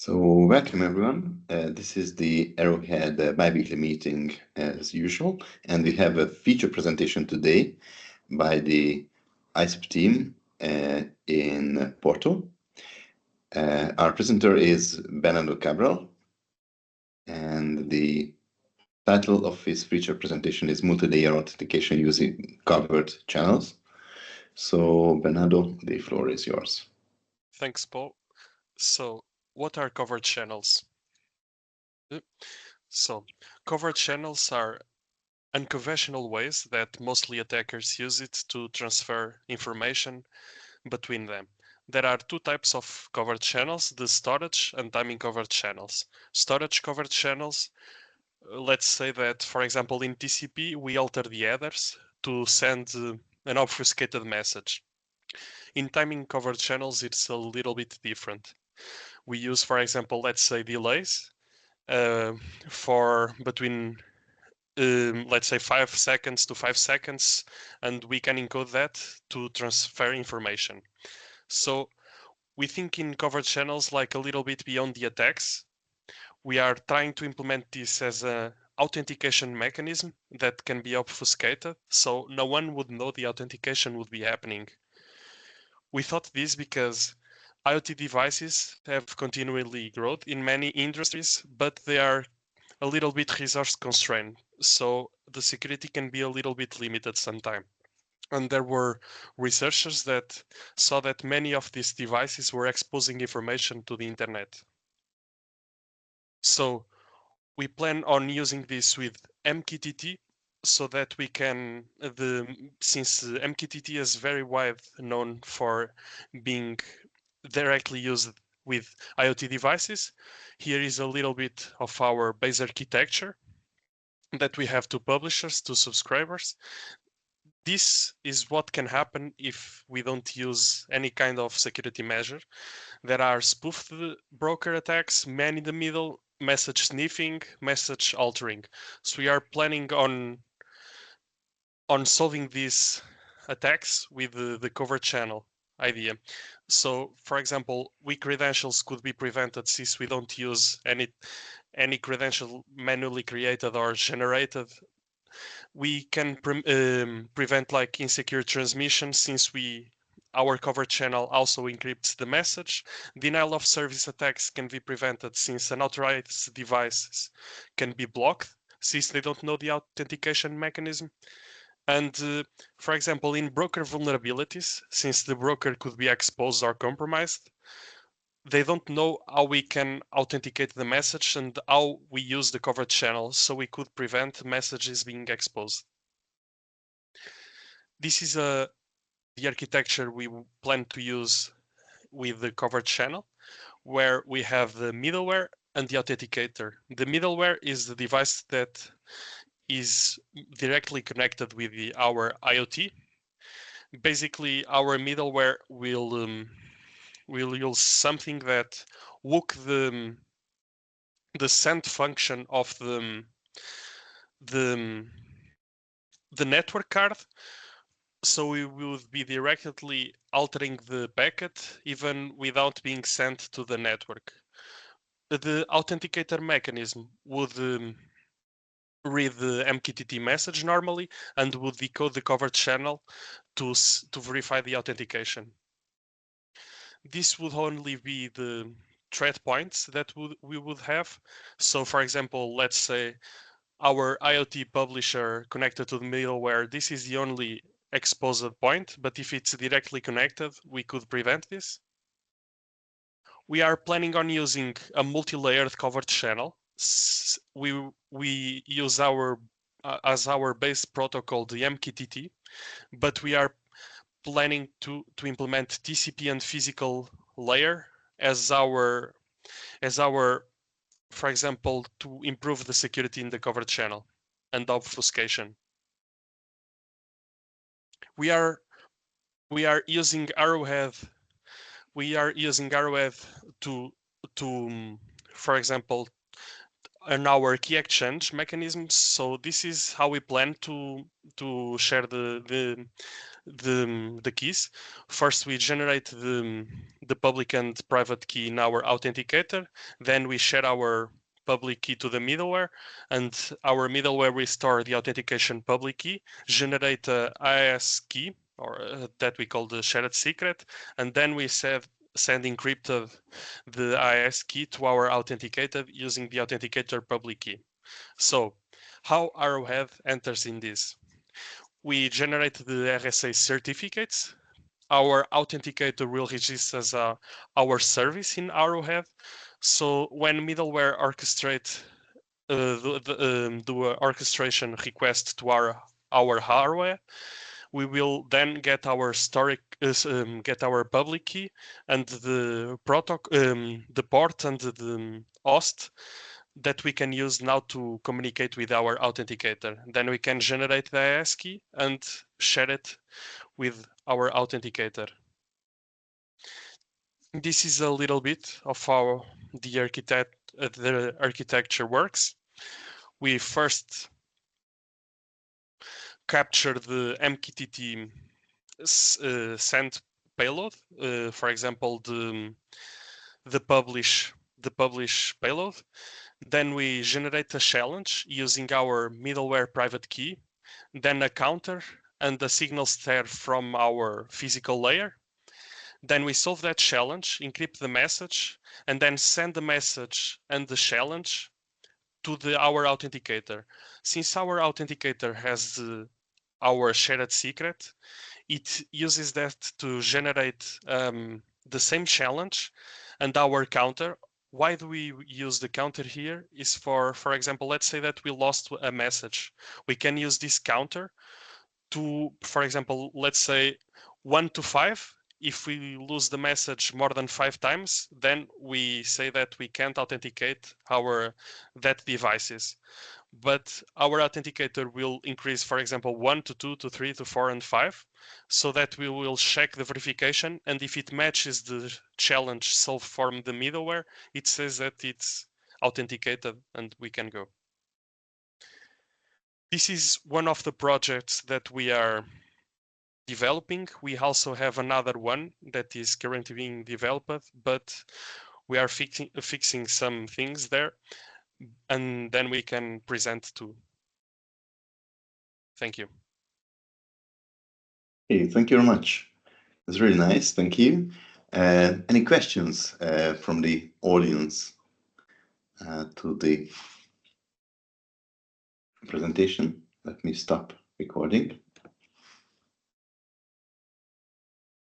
So welcome everyone. This is the Arrowhead bi-weekly meeting as usual, and we have a feature presentation today by the ISEP team in Porto. Our presenter is Bernardo Cabral, and the title of his feature presentation is Multi-Layer Authentication Using Covert Channels. So Bernardo, the floor is yours. Thanks, Paul. So, what are covert channels? So, covert channels are unconventional ways that mostly attackers use it to transfer information between them. There are two types of covert channels, the storage and timing covert channels. Storage covert channels, let's say that, for example, in TCP, we alter the headers to send an obfuscated message. In timing covert channels, it's a little bit different. We use, for example, let's say delays for between let's say 5 seconds to 5 seconds, and we can encode that to transfer information. So we think in covert channels like a little bit beyond the attacks. We are trying to implement this as a authentication mechanism that can be obfuscated, so no one would know the authentication would be happening. We thought this because IoT devices have continually grown in many industries, but they are a little bit resource constrained, so the security can be a little bit limited sometimes. And there were researchers that saw that many of these devices were exposing information to the internet. So we plan on using this with MQTT so that we can, since MQTT is very wide known for being directly used with IoT devices, here is a little bit of our base architecture that we have to publishers, to subscribers. This is what can happen if we don't use any kind of security measure. There are spoofed broker attacks, man in the middle, message sniffing, message altering. So we are planning on solving these attacks with the covert channel idea. So, for example, weak credentials could be prevented since we don't use any credential manually created or generated. We can prevent like insecure transmission since our covert channel also encrypts the message. Denial of service attacks can be prevented since unauthorized devices can be blocked since they don't know the authentication mechanism. And for example, in broker vulnerabilities, since the broker could be exposed or compromised, they don't know how we can authenticate the message and how we use the covert channel, so we could prevent messages being exposed. This is the architecture we plan to use with the covert channel, where we have the middleware and the authenticator. The middleware is the device that is directly connected with our IoT. Basically, our middleware will use something that hook the send function of the network card, so we would be directly altering the packet even without being sent to the network. The authenticator mechanism would read the MQTT message normally and would decode the covert channel to verify the authentication. This would only be the threat points that we would have. So for example, let's say our IoT publisher connected to the middleware, this is the only exposed point, but if it's directly connected, we could prevent this. We are planning on using a multi-layered covert channel. We use as our base protocol the MQTT, but we are planning to implement TCP and physical layer as our, for example, to improve the security in the covert channel and obfuscation. We are using Arrowhead. We are using Arrowhead to for example, our key exchange mechanisms. So this is how we plan to share the keys. First, we generate the public and private key in our authenticator. Then we share our public key to the middleware, and our middleware will store the authentication public key, generate a IS key, or that we call the shared secret, and then we send encrypted the IS key to our authenticator using the authenticator public key. So how Arrowhead enters in this? We generate the RSA certificates. Our authenticator will register as our service in Arrowhead. So when middleware orchestrate the orchestration request to our hardware, we will then get our get our public key and the protocol, the port and the host that we can use now to communicate with our authenticator. Then we can generate the IS key and share it with our authenticator. This is a little bit of how the architecture works. We first capture the MQTT send payload, for example, the publish payload. Then we generate a challenge using our middleware private key, then a counter and a signal snare from our physical layer. Then we solve that challenge, encrypt the message, and then send the message and the challenge to our authenticator. Since our authenticator has our shared secret, it uses that to generate the same challenge and our counter. Why do we use the counter here? Is for example, let's say that we lost a message. We can use this counter to, for example, let's say 1 to 5. If we lose the message more than 5 times, then we say that we can't authenticate that devices. But our authenticator will increase, for example, 1 to 2 to 3 to 4 and 5, so that we will check the verification, and if it matches the challenge solved from the middleware, it says that it's authenticated and we can go. This is one of the projects that we are developing. We also have another one that is currently being developed, but we are fixing some things there, and then we can present too. Thank you. Hey, thank you very much. It's really nice. Thank you. Any questions from the audience to the presentation? Let me stop recording.